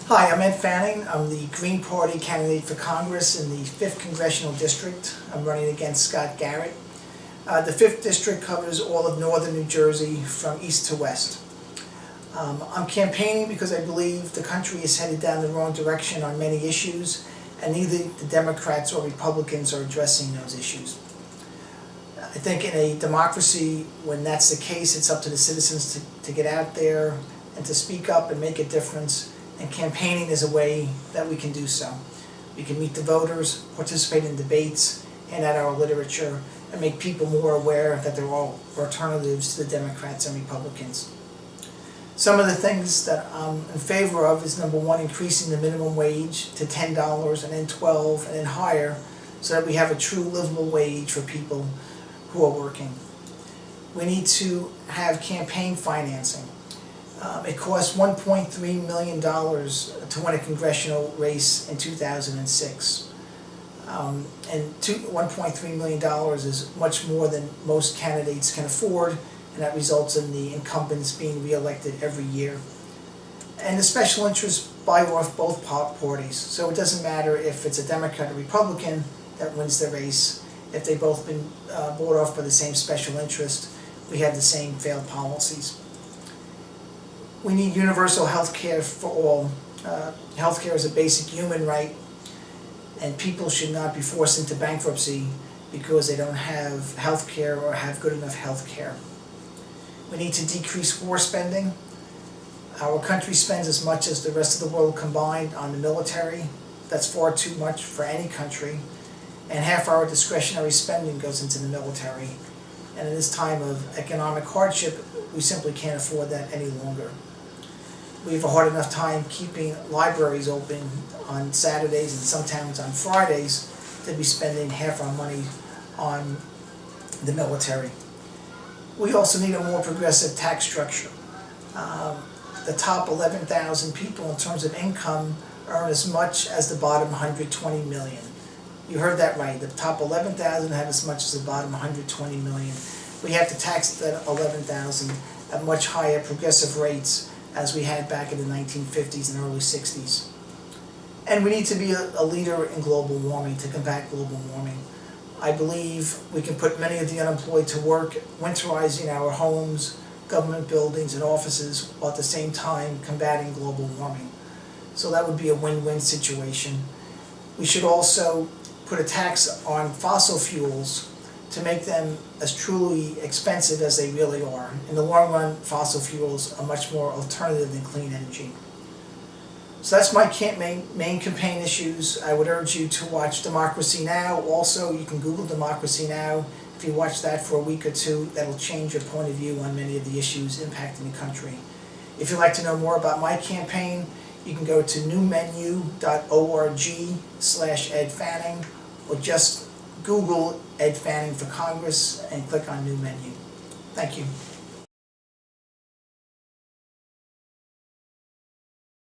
Hi, I'm Ed Fanning. I'm the Green Party candidate for Congress in the 5th Congressional District. I'm running against Scott Garrett. The 5th District covers all of northern New Jersey from east to west. I'm campaigning because I believe the country is headed down the wrong direction on many issues, and neither the Democrats or Republicans are addressing those issues. I think in a democracy, when that's the case, it's up to the citizens to get out there and to speak up and make a difference. And campaigning is a way that we can do so. We can meet the voters, participate in debates, hand out our literature, and make people more aware that there are alternatives to the Democrats and Republicans. Some of the things that I'm in favor of is, number one, increasing the minimum wage to $10 and then $12 and then higher, so that we have a true livable wage for people who are working. We need to have campaign financing. It cost $1.3 million to win a congressional race in 2006. And $1.3 million is much more than most candidates can afford, and that results in the incumbents being re-elected every year. And the special interests buy off both parties, so it doesn't matter if it's a Democrat or Republican that wins the race. If they've both been bought off by the same special interest, we have the same failed policies. We need universal health care for all. Health care is a basic human right, and people should not be forced into bankruptcy because they don't have health care or have good enough health care. We need to decrease war spending. Our country spends as much as the rest of the world combined on the military. That's far too much for any country, and half our discretionary spending goes into the military. And in this time of economic hardship, we simply can't afford that any longer. We have a hard enough time keeping libraries open on Saturdays and sometimes on Fridays to be spending half our money on the military. We also need a more progressive tax structure. The top 11,000 people in terms of income earn as much as the bottom 120 million. You heard that right. The top 11,000 have as much as the bottom 120 million. We have to tax that 11,000 at much higher progressive rates as we had back in the 1950s and early 60s. And we need to be a leader in global warming, to combat global warming. I believe we can put many of the unemployed to work winterizing our homes, government buildings, and offices, while at the same time combating global warming. So that would be a win-win situation. We should also put a tax on fossil fuels to make them as truly expensive as they really are. In the long run, fossil fuels are much more alternative than clean energy. So that's my main campaign issues. I would urge you to watch Democracy Now! Also, you can Google Democracy Now! If you watch that for a week or two, that'll change your point of view on many of the issues impacting the country. If you'd like to know more about my campaign, you can go to newmenu.org/Ed Fanning, or just Google Ed Fanning for Congress and click on New Menu. Thank you.